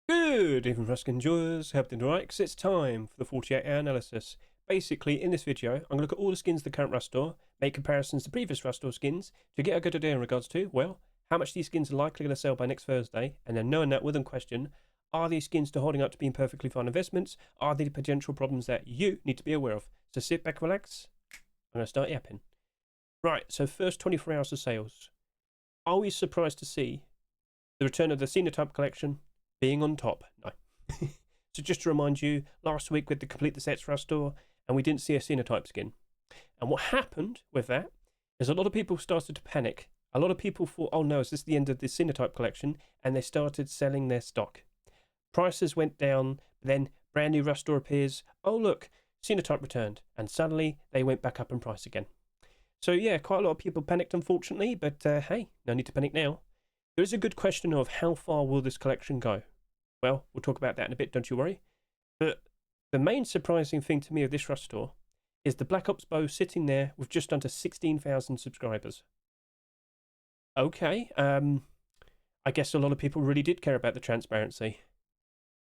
Good evening, Rusk enjoyers. Hope you're alright, because it's time for the 48-hour analysis. Basically, in this video, I'm going to look at all the skins of the current Rust store, make comparisons to previous Rust store skins, to get a good idea in regards to, well, how much these skins are likely going to sell by next Thursday, and then knowing that within question, are these skins still holding up to being perfectly fine investments? Are there potential problems that you need to be aware of? So sit back, relax, I'm going to start yapping. Right, so first 24 hours of sales. Are we surprised to see the return of the Sinotype collection being on top? No. So just to remind you, last week we had to complete the sets for our store and we didn't see a Sinotype skin. And what happened with that is a lot of people started to panic. A lot of people thought, oh no, is this the end of the Sinotype collection? And they started selling their stock. Prices went down, then brand new Rust store appears. Oh look, Sinotype returned. And suddenly they went back up in price again. So yeah, quite a lot of people panicked unfortunately, but hey, no need to panic now. There is a good question of how far will this collection go? Well, we'll talk about that in a bit, don't you worry. But the main surprising thing to me of this Rust store is the Black Ops bow sitting there with just under 16,000 subscribers. Okay, I guess a lot of people really did care about the transparency.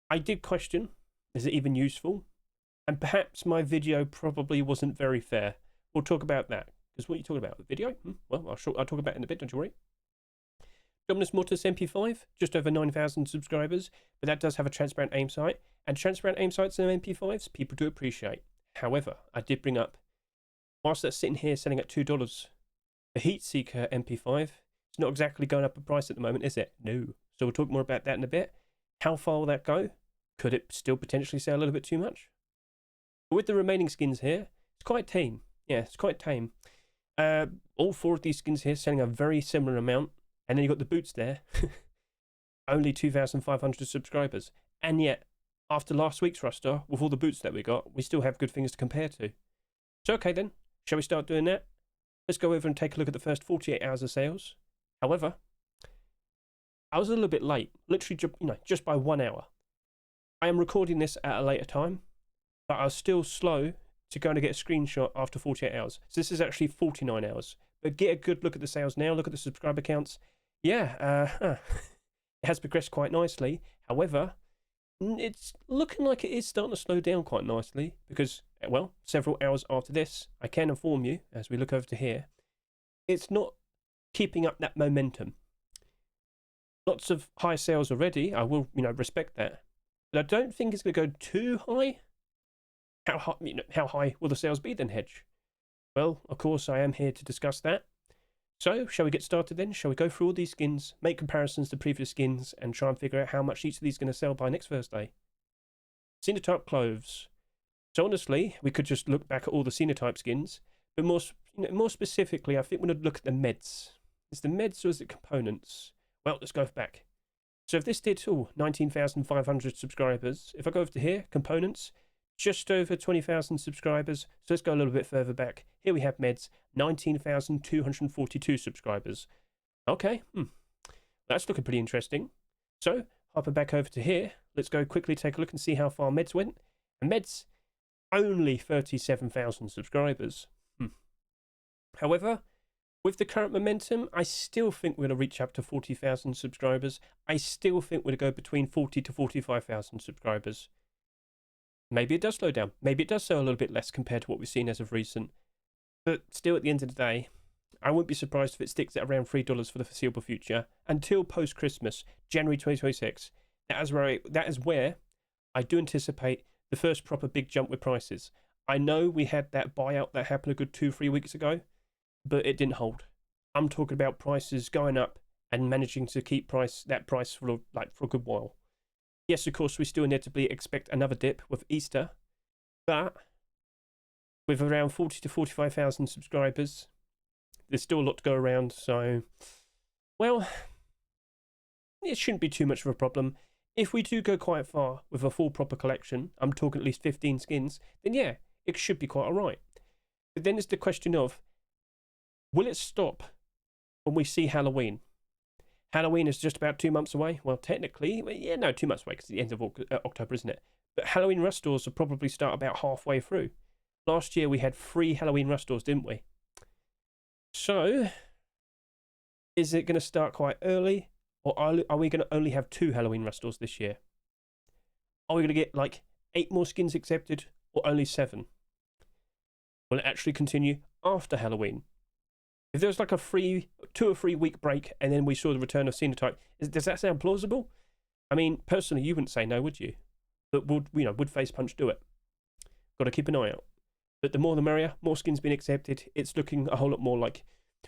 I did question, is it even useful? And perhaps my video probably wasn't very fair. We'll talk about that. Because what are you talking about? The video? Well, I'll talk about it in a bit, don't you worry. Dominus Mortis Mp5, just over 9,000 subscribers, but that does have a transparent aim sight, and transparent aim sights in Mp5s, people do appreciate. However, I did bring up, whilst that's sitting here selling at $2, the Heat Seeker Mp5 is not exactly going up in price at the moment, is it? No. So we'll talk more about that in a bit. How far will that go? Could it still potentially sell a little bit too much? But with the remaining skins here, it's quite tame. Yeah, it's quite tame. All four of these skins here selling a very similar amount. And then you've got the boots there. Only 2,500 subscribers. And yet, after last week's roster, with all the boots that we got, we still have good things to compare to. So okay then, shall we start doing that? Let's go over and take a look at the first 48 hours of sales. However, I was a little bit late. Literally, just by 1 hour. I am recording this at a later time, but I was still slow to go and get a screenshot after 48 hours. So this is actually 49 hours. But get a good look at the sales now, look at the subscriber counts. Yeah, it has progressed quite nicely. However, it's looking like it is starting to slow down quite nicely because, well, several hours after this, I can inform you, as we look over to here, it's not keeping up that momentum. Lots of high sales already, I will, respect that. But I don't think it's going to go too high. How high will the sales be then, Hedge? Well, of course, I am here to discuss that. So, shall we get started then? Shall we go through all these skins, make comparisons to previous skins, and try and figure out how much each of these are going to sell by next Thursday? Sinotype Clothes. So honestly, we could just look back at all the Sinotype skins, but more specifically, I think we're going to look at the meds. Is the meds or is it components? Well, let's go back. So if this did 19,500 subscribers, if I go over to here, components, just over 20,000 subscribers. So let's go a little bit further back. Here we have meds, 19,242 subscribers. Okay, that's looking pretty interesting. So, hopping back over to here, let's go quickly take a look and see how far meds went. And meds, only 37,000 subscribers. However, with the current momentum, I still think we're going to reach up to 40,000 subscribers. I still think we're going to go between 40 to 45,000 subscribers. Maybe it does slow down. Maybe it does sell a little bit less compared to what we've seen as of recent. But still, at the end of the day, I wouldn't be surprised if it sticks at around $3 for the foreseeable future until post-Christmas, January 2026. That is where I do anticipate the first proper big jump with prices. I know we had that buyout that happened a good 2-3 weeks ago, but it didn't hold. I'm talking about prices going up and managing to keep that price for a good while. Yes, of course, we still inevitably expect another dip with Easter, but with around 40 to 45,000 subscribers, there's still a lot to go around, so, well, it shouldn't be too much of a problem. If we do go quite far with a full proper collection, I'm talking at least 15 skins, then yeah, it should be quite alright. But then it's the question of, will it stop when we see Halloween? Halloween is just about 2 months away. Well, technically, 2 months away because it's the end of October, isn't it? But Halloween Rust stores will probably start about halfway through. Last year we had 3 Halloween Rust stores, didn't we? So, is it going to start quite early? Or are we going to only have 2 Halloween Rust stores this year? Are we going to get like 8 more skins accepted or only 7? Will it actually continue after Halloween? If there was like a 2 or 3 week break and then we saw the return of Sinotype, does that sound plausible? I mean, personally, you wouldn't say no, would you? But would Face Punch do it? Got to keep an eye out. But the more the merrier, more skins being accepted. It's looking a whole lot more like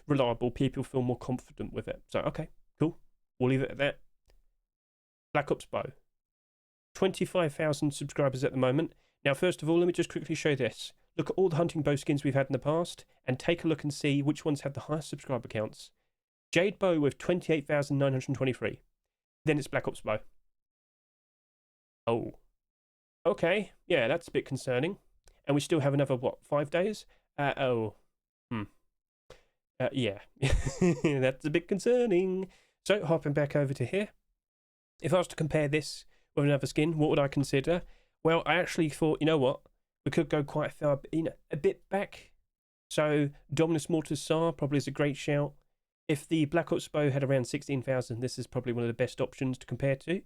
reliable. People feel more confident with it. So, okay, cool. We'll leave it at that. Black Ops Bow. 25,000 subscribers at the moment. Now, first of all, let me just quickly show this. Look at all the hunting bow skins we've had in the past and take a look and see which ones have the highest subscriber counts. Jade Bow with 28,923. Then it's Black Ops Bow. Oh. Okay, yeah, that's a bit concerning. And we still have another, what, 5 days? Yeah, that's a bit concerning. So, hopping back over to here. If I was to compare this with another skin, what would I consider? Well, I actually thought, you know what? We could go quite far, a bit back. So, Dominus Mortis Mp5 probably is a great shout. If the Black Ops Bow had around 16,000, this is probably one of the best options to compare to.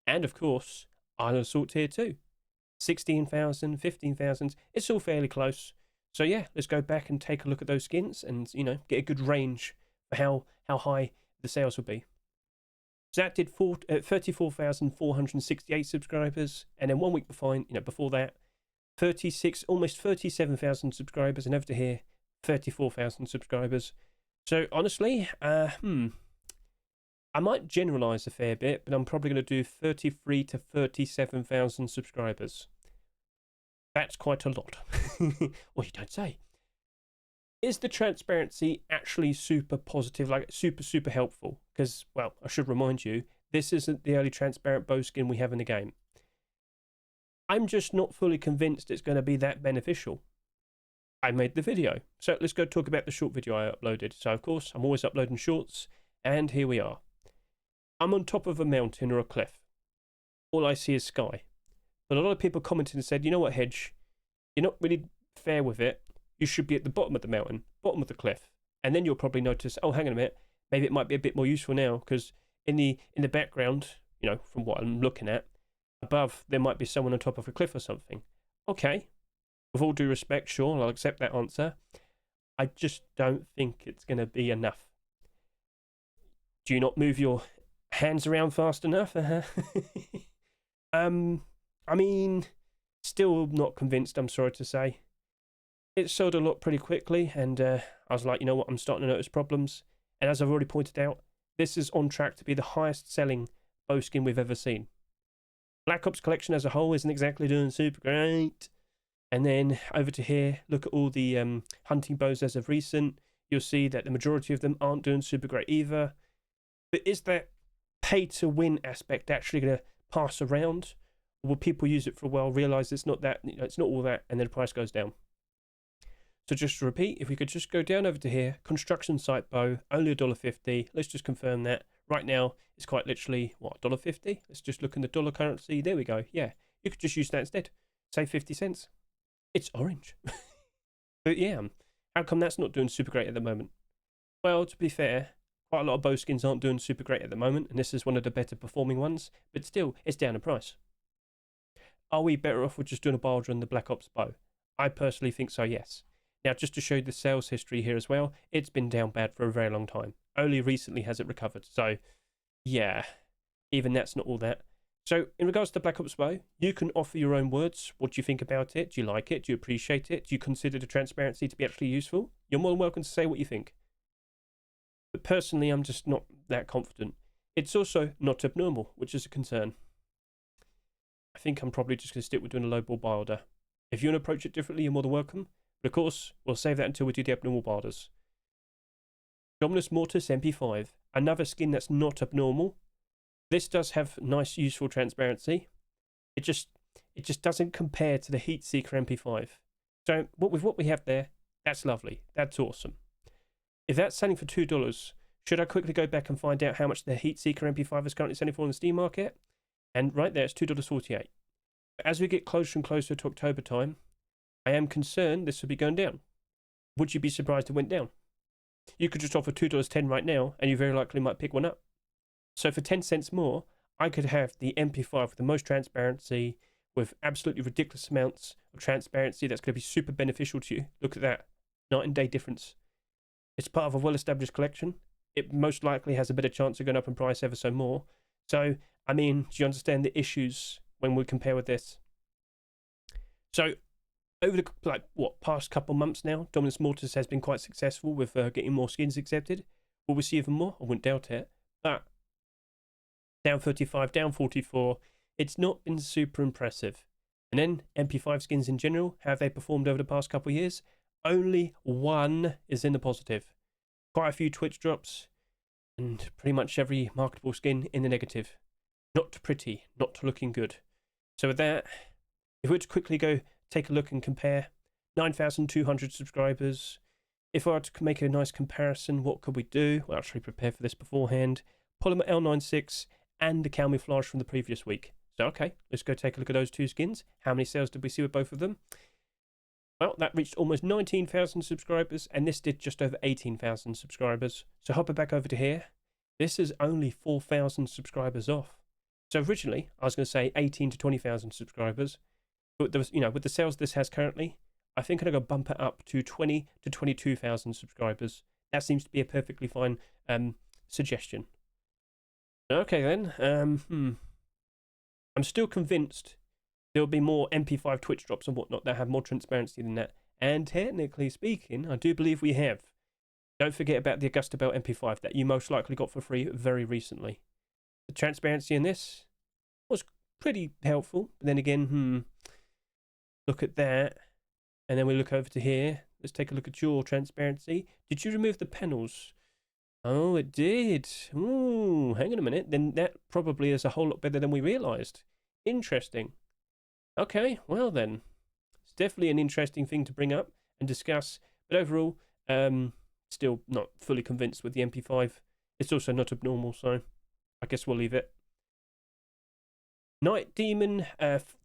And, of course, Island Assault Tier 2. 16,000, 15,000, it's all fairly close. So yeah, let's go back and take a look at those skins and, get a good range for how high the sales will be. So that did 34,468 subscribers, and then 1 week before that, almost 37,000 subscribers, and over to here, 34,000 subscribers. So honestly, I might generalize a fair bit, but I'm probably going to do 33 to 37,000 subscribers. That's quite a lot. Well, you don't say. Is the transparency actually super positive, like super helpful? Because, well, I should remind you, this isn't the only transparent bow skin we have in the game. I'm just not fully convinced it's going to be that beneficial. I made the video. So let's go talk about the short video I uploaded. So, of course, I'm always uploading shorts, and here we are. I'm on top of a mountain or a cliff. All I see is sky. But a lot of people commented and said, you know what, Hedge? You're not really fair with it. You should be at the bottom of the mountain, bottom of the cliff. And then you'll probably notice, oh, hang on a minute, maybe it might be a bit more useful now, because in the background, from what I'm looking at, above, there might be someone on top of a cliff or something. Okay. With all due respect, sure, I'll accept that answer. I just don't think it's going to be enough. Do you not move your hands around fast enough? I mean, still not convinced, I'm sorry to say. It sold a lot pretty quickly, and I was like, you know what, I'm starting to notice problems. And as I've already pointed out, this is on track to be the highest selling bow skin we've ever seen. Black Ops collection as a whole isn't exactly doing super great. And then over to here, look at all the hunting bows as of recent. You'll see that the majority of them aren't doing super great either. But is that pay to win aspect actually going to pass around? Or will people use it for a while, realise it's not that, it's not all that, and then the price goes down? So just to repeat, if we could just go down over to here, construction site bow, only $1.50. Let's just confirm that. Right now, it's quite literally, what, $1.50? Let's just look in the dollar currency. There we go. Yeah, you could just use that instead. Save 50 cents. It's orange. But yeah, how come that's not doing super great at the moment? Well, to be fair, quite a lot of bow skins aren't doing super great at the moment, and this is one of the better performing ones, but still, it's down in price. Are we better off with just doing a barge on the Black Ops bow? I personally think so, yes. Now, just to show the sales history here as well, it's been down bad for a very long time. Only recently has it recovered. So, yeah, even that's not all that. So, in regards to the Black Ops bow, you can offer your own words. What do you think about it? Do you like it? Do you appreciate it? Do you consider the transparency to be actually useful? You're more than welcome to say what you think. But personally, I'm just not that confident. It's also not abnormal, which is a concern. I think I'm probably just going to stick with doing a low ball buy order. If you want to approach it differently, you're more than welcome. But of course, we'll save that until we do the abnormal buy orders. Dominus Mortis Mp5, another skin that's not abnormal. This does have nice, useful transparency. It just doesn't compare to the Heat Seeker Mp5. So with what we have there, that's lovely. That's awesome. If that's selling for $2, should I quickly go back and find out how much the Heat Seeker Mp5 is currently selling for on the Steam market? And right there, it's $2.48. As we get closer and closer to October time, I am concerned this will be going down. Would you be surprised it went down? You could just offer $2.10 right now, and you very likely might pick one up. So for 10 cents more, I could have the Mp5 with the most transparency, with absolutely ridiculous amounts of transparency that's going to be super beneficial to you. Look at that. Night and day difference. It's part of a well-established collection. It most likely has a better chance of going up in price ever so more. So, I mean, do you understand the issues when we compare with this? So, over the past couple months now, Dominus Mortis has been quite successful with getting more skins accepted. Will we see even more? I wouldn't doubt it. But down 35, down 44, it's not been super impressive. And then MP5 skins in general, how have they performed over the past couple of years? Only one is in the positive. Quite a few Twitch drops, and pretty much every marketable skin in the negative. Not pretty, not looking good. So with that, if we were to quickly go take a look and compare 9,200 subscribers. If I were to make a nice comparison, what could we do? Well, actually prepare for this beforehand. Polymer L96 and the camouflage from the previous week. So, okay, let's go take a look at those two skins. How many sales did we see with both of them? Well, that reached almost 19,000 subscribers, and this did just over 18,000 subscribers. So hopping back over to here, this is only 4,000 subscribers off. So originally, I was going to say 18 to 20,000 subscribers. But there was, with the sales this has currently, I think I'm going to bump it up to 20 to 22,000 subscribers. That seems to be a perfectly fine suggestion. Okay then, I'm still convinced there'll be more MP5 Twitch drops and whatnot that have more transparency than that. And technically speaking, I do believe we have. Don't forget about the Augusta Belt MP5 that you most likely got for free very recently. The transparency in this was pretty helpful. But then again, look at that. And then we look over to here. Let's take a look at your transparency. Did you remove the panels? Oh, it did. Ooh, hang on a minute. Then that probably is a whole lot better than we realised. Interesting. Okay, well then. It's definitely an interesting thing to bring up and discuss. But overall, still not fully convinced with the MP5. It's also not abnormal, so I guess we'll leave it. Night Demon,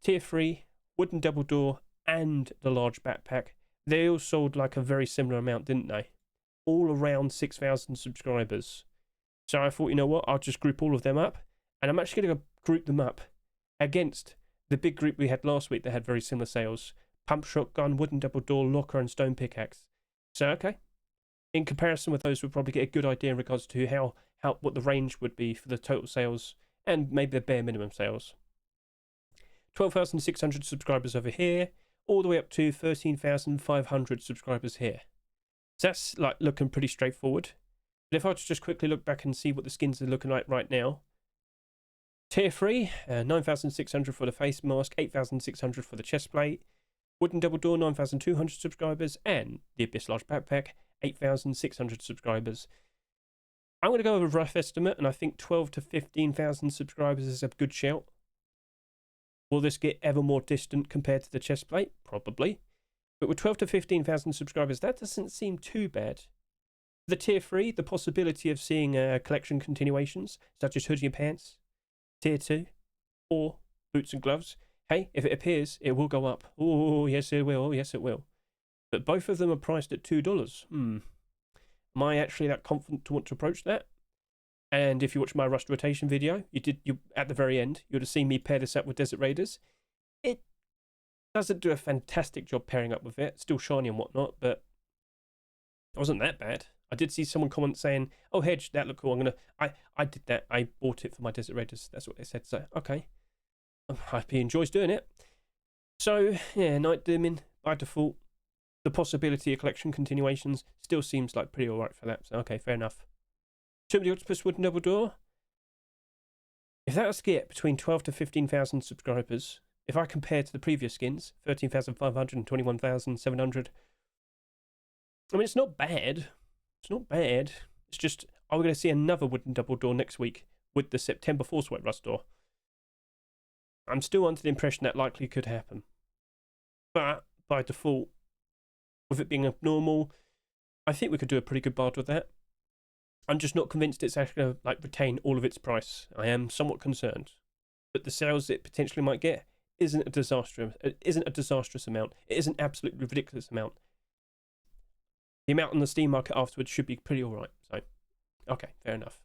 Tier 3, Wooden Double Door, and the large backpack. They all sold like a very similar amount, didn't they? All around 6,000 subscribers. So I thought, you know what, I'll just group all of them up. And I'm actually going to group them up against the big group we had last week that had very similar sales. Pump Shotgun, Wooden Double Door, Locker, and Stone Pickaxe. So, okay. In comparison with those, we'll probably get a good idea in regards to what the range would be for the total sales and maybe the bare minimum sales. 12,600 subscribers over here, all the way up to 13,500 subscribers here. So that's like looking pretty straightforward. But if I were to just quickly look back and see what the skins are looking like right now. Tier 3, 9,600 for the face mask, 8,600 for the chest plate. Wooden Double Door, 9,200 subscribers. And the Abyss Large Backpack, 8,600 subscribers. I'm going to go with a rough estimate, and I think 12 to 15,000 subscribers is a good shout. Will this get ever more distant compared to the chest plate? Probably. But with 12 to 15,000 subscribers, that doesn't seem too bad. The Tier 3, the possibility of seeing collection continuations, such as hoodie and pants. Tier 2, or boots and gloves. Hey, if it appears, it will go up. Oh, yes it will. Yes it will. But both of them are priced at $2. Am I actually that confident to want to approach that? And if you watch my Rust rotation video, you at the very end, you would have seen me pair this up with Desert Raiders. It doesn't do a fantastic job pairing up with it. Still shiny and whatnot, but it wasn't that bad. I did see someone comment saying, "Oh, Hedge, that looked cool. I did that. I bought it for my Desert Raiders." That's what they said. So okay, I hope he enjoys doing it. So yeah, Night Demon by default. The possibility of collection continuations still seems like pretty alright for that. So okay, fair enough. Tomb of the Octopus Wooden Double Door. If that was to get between 12 to 15,000 subscribers, if I compare to the previous skins, 13,500 and 21,700, I mean, it's not bad. It's not bad. It's just, are we going to see another Wooden Double Door next week with the September Force White Rust Door? I'm still under the impression that likely could happen. But by default, with it being abnormal, I think we could do a pretty good bard with that. I'm just not convinced it's actually going to retain all of its price. I am somewhat concerned. But the sales it potentially might get isn't a disastrous amount. It isn't an absolutely ridiculous amount. The amount on the Steam market afterwards should be pretty alright. So, okay, fair enough.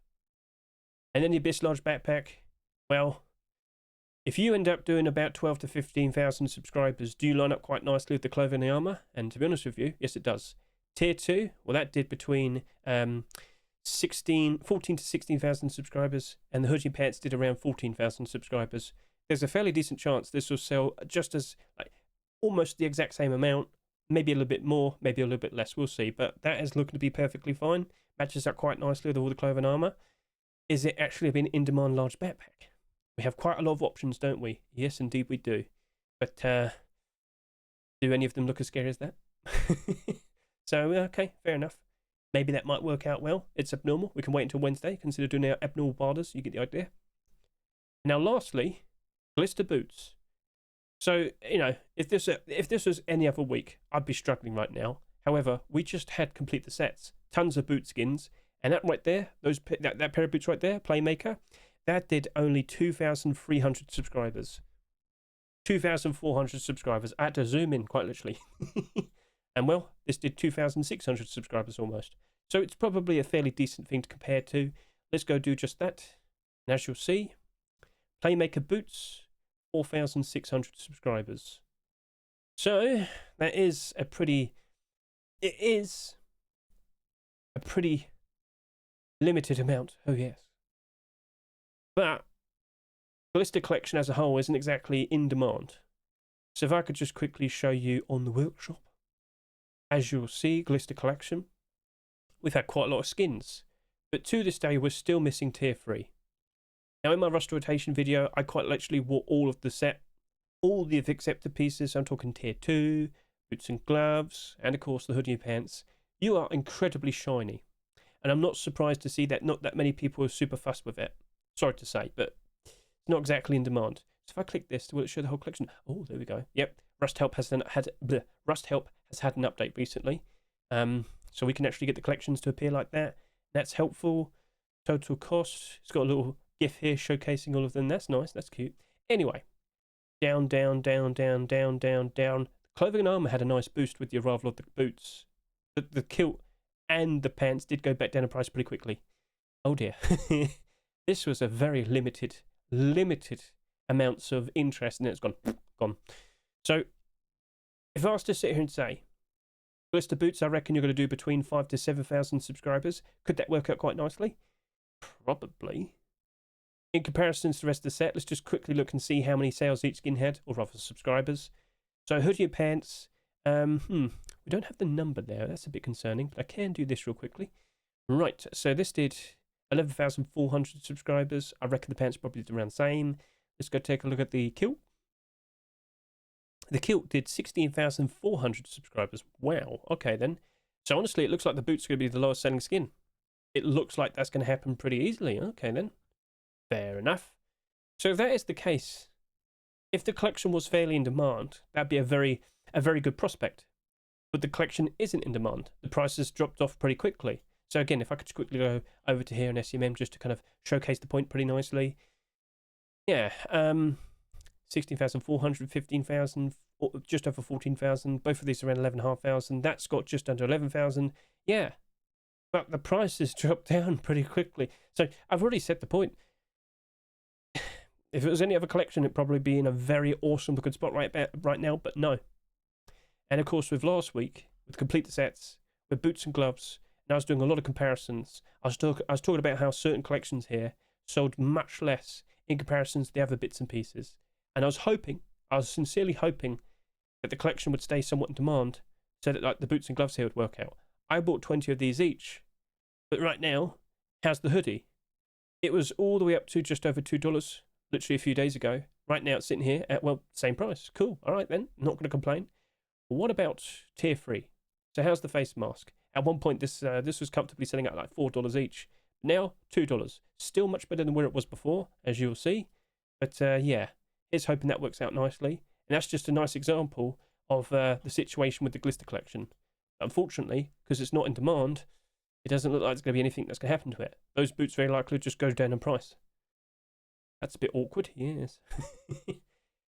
And then the Abyss Large Backpack. Well, If you end up doing about 12 to 15,000 subscribers, do you line up quite nicely with the clothing and the armor? And to be honest with you, yes, it does. Tier 2, well, that did between 14 to 16,000 subscribers, and the Hoodie Pants did around 14,000 subscribers. There's a fairly decent chance this will sell just as, like, almost the exact same amount, maybe a little bit more, maybe a little bit less, we'll see. But that is looking to be perfectly fine. Matches up quite nicely with all the clothing and armor. Is it actually been in-demand large backpack? We have quite a lot of options, don't we? Yes, indeed we do. But do any of them look as scary as that? So, okay, fair enough. Maybe that might work out well. It's abnormal. We can wait until Wednesday. Consider doing our abnormal borders. You get the idea. Now, lastly, Glister Boots. So, you know, if this was any other week, I'd be struggling right now. However, we just had complete the sets. Tons of boot skins. And that right there, that pair of boots right there, Playmaker, that did only 2,300 subscribers. 2,400 subscribers. I had to zoom in, quite literally. And well, this did 2,600 subscribers almost. So it's probably a fairly decent thing to compare to. Let's go do just that. And as you'll see, Playmaker Boots, 4,600 subscribers. So that is a pretty... It is a pretty limited amount. Oh, yes. But Glister collection as a whole isn't exactly in demand. So if I could just quickly show you on the workshop. As you'll see, Glister collection. We've had quite a lot of skins. But to this day, we're still missing tier 3. Now in my rust rotation video, I quite literally wore all of the set. All the accepted pieces. I'm talking tier 2, boots and gloves, and of course the hoodie and pants. You are incredibly shiny. And I'm not surprised to see that not that many people are super fussed with it. Sorry to say, but it's not exactly in demand. So if I click this, will it show the whole collection? Oh, there we go. Yep, Rust Help has had an update recently, so we can actually get the collections to appear like that. That's helpful. Total cost. It's got a little GIF here showcasing all of them. That's nice. That's cute. Anyway, down, down, down, down, down, down, down. Clothing and armor had a nice boost with the arrival of the boots. The kilt and the pants did go back down in price pretty quickly. Oh dear. This was a very limited amounts of interest, and it's gone. So, if I was to sit here and say, Glister Boots, I reckon you're going to do between 5,000 to 7,000 subscribers. Could that work out quite nicely? Probably. In comparison to the rest of the set, let's just quickly look and see how many sales each skin had, or rather subscribers. So, hoodie and pants, we don't have the number there. That's a bit concerning, but I can do this real quickly. Right, so this did 11,400 subscribers. I reckon the pants probably did around the same. Let's go take a look at the kilt. The kilt did 16,400 subscribers. Wow, okay then. So honestly, it looks like the boots are going to be the lowest selling skin. It looks like that's going to happen pretty easily. Okay then. Fair enough. So if that is the case, if the collection was fairly in demand, that'd be a very good prospect. But the collection isn't in demand. The prices dropped off pretty quickly. So again, if I could just quickly go over to here in SEMM just to kind of showcase the point pretty nicely. Yeah, 16,400, 15,000, just over 14,000. Both of these are around 11,500. That's got just under 11,000. Yeah, but the prices dropped down pretty quickly. So I've already said the point. If it was any other collection, it'd probably be in a very awesome good spot right now, but no. And of course, with last week, with complete the sets, with boots and gloves, and I was doing a lot of comparisons. I was talking about how certain collections here sold much less in comparison to the other bits and pieces. And I was sincerely hoping that the collection would stay somewhat in demand so that like the boots and gloves here would work out. I bought 20 of these each. But right now, how's the hoodie? It was all the way up to just over $2, literally a few days ago. Right now it's sitting here at, well, same price. Cool. All right then. Not going to complain. What about tier 3? So how's the face mask? At one point, this was comfortably selling at like $4 each. Now, $2. Still much better than where it was before, as you'll see. But yeah, here's hoping that works out nicely. And that's just a nice example of the situation with the Glister collection. Unfortunately, because it's not in demand, it doesn't look like there's going to be anything that's going to happen to it. Those boots very likely just go down in price. That's a bit awkward, yes.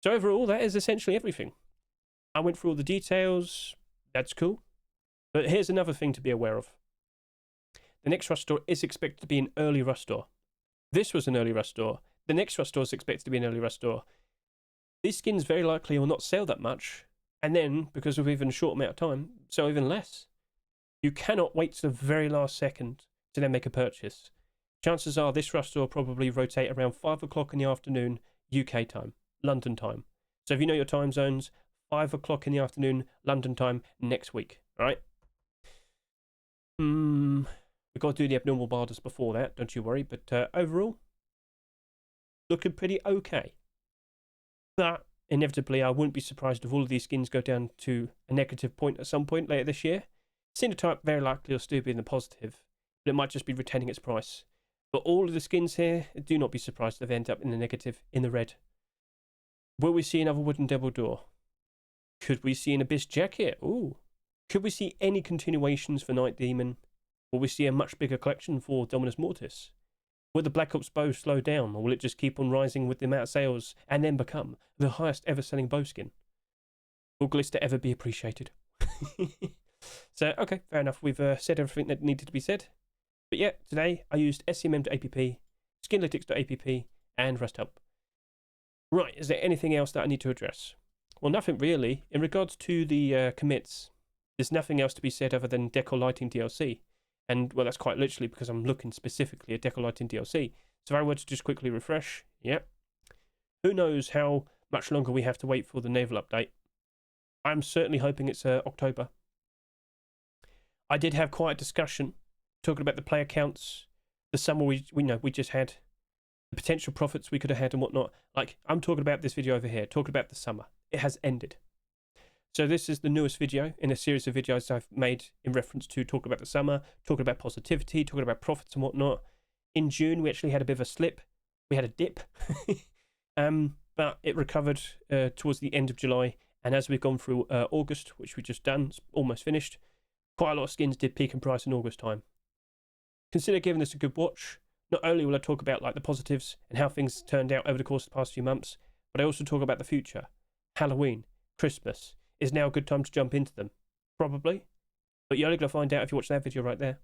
So overall, that is essentially everything. I went through all the details. That's cool. But here's another thing to be aware of. The next Rust store is expected to be an early Rust store. This was an early Rust store. the next Rust store is expected to be an early Rust store. These skins very likely will not sell that much, and then, because of even a short amount of time, sell even less. You cannot wait to the very last second to then make a purchase. Chances are this Rust store will probably rotate around 5 o'clock in the afternoon, UK time, London time. So if you know your time zones, 5 o'clock in the afternoon, London time, next week, alright? We've got to do the abnormal barders before that, don't you worry, but overall, looking pretty okay. But inevitably, I wouldn't be surprised if all of these skins go down to a negative point at some point later this year. Sinotype very likely will still be in the positive, but it might just be retaining its price. But all of the skins here, do not be surprised if they end up in the negative, in the red. Will we see another wooden double door? Could we see an Abyss jacket? Ooh. Could we see any continuations for Night Demon? Will we see a much bigger collection for Dominus Mortis? Will the Black Ops bow slow down, or will it just keep on rising with the amount of sales and then become the highest ever selling bow skin? Will Glister ever be appreciated? So, okay, fair enough. We've said everything that needed to be said. But yeah, today I used SCMM.app, Skinlytics.app, and Rust Help. Right, is there anything else that I need to address? Well, nothing really. In regards to the commits, there's nothing else to be said other than Decor Lighting DLC. And, well, that's quite literally because I'm looking specifically at Decor Lighting DLC. So if I were to just quickly refresh, yep. Who knows how much longer we have to wait for the naval update. I'm certainly hoping it's October. I did have quite a discussion talking about the player counts, the summer we just had, the potential profits we could have had and whatnot. Like, I'm talking about this video over here, talking about the summer. It has ended. So this is the newest video in a series of videos I've made in reference to talking about the summer, talking about positivity, talking about profits and whatnot. In June, we actually had a bit of a slip. We had a dip. But it recovered towards the end of July. And as we've gone through August, which we've just done, it's almost finished, quite a lot of skins did peak in price in August time. Consider giving this a good watch. Not only will I talk about like the positives and how things turned out over the course of the past few months, but I also talk about the future. Halloween, Christmas. Is now a good time to jump into them? Probably. But you're only going to find out if you watch that video right there.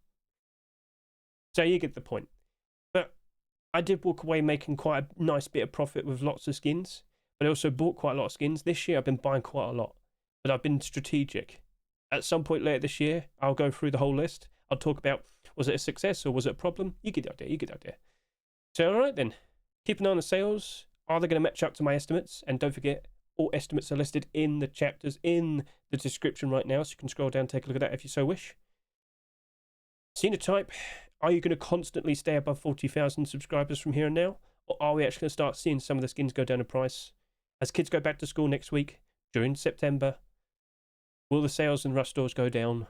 So you get the point. But I did walk away making quite a nice bit of profit with lots of skins. But I also bought quite a lot of skins. This year I've been buying quite a lot. But I've been strategic. At some point later this year, I'll go through the whole list. I'll talk about, was it a success or was it a problem? You get the idea, you get the idea. So alright then. Keep an eye on the sales. Are they going to match up to my estimates? And don't forget, all estimates are listed in the chapters in the description right now, so you can scroll down and take a look at that if you so wish. Sinotype, are you going to constantly stay above 40,000 subscribers from here and now? Or are we actually going to start seeing some of the skins go down in price? As kids go back to school next week, during September, will the sales in Rust stores go down?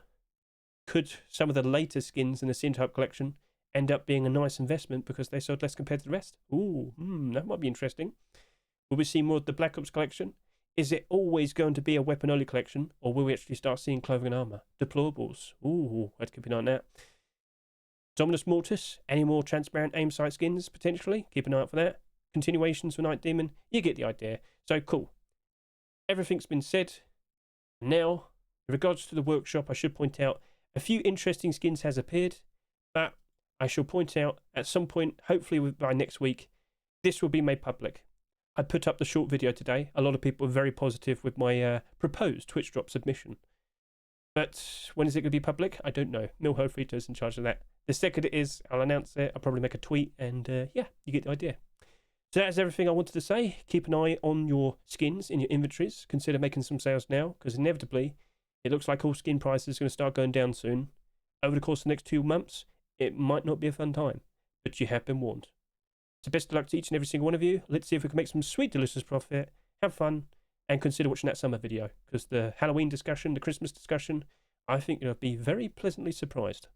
Could some of the later skins in the Sinotype collection end up being a nice investment because they sold less compared to the rest? Ooh, that might be interesting. Will we see more of the Black Ops collection? Is it always going to be a weapon-only collection, or will we actually start seeing clothing and armour? Deplorables. Ooh, I'd keep an eye on that. Dominus Mortis. Any more transparent aim sight skins, potentially? Keep an eye out for that. Continuations for Night Demon. You get the idea. So, cool. Everything's been said. Now, in regards to the workshop, I should point out a few interesting skins has appeared, but I shall point out at some point, hopefully by next week, this will be made public. I put up the short video today. A lot of people were very positive with my proposed Twitch drop submission. But when is it going to be public? I don't know. Mil Hofrita's in charge of that. The second it is, I'll announce it. I'll probably make a tweet and yeah, you get the idea. So that's everything I wanted to say. Keep an eye on your skins in your inventories. Consider making some sales now because inevitably it looks like all skin prices are going to start going down soon. Over the course of the next 2 months, it might not be a fun time, but you have been warned. So best of luck to each and every single one of you. Let's see if we can make some sweet, delicious profit, have fun, and consider watching that summer video. Because the Halloween discussion, the Christmas discussion, I think you'll be very pleasantly surprised.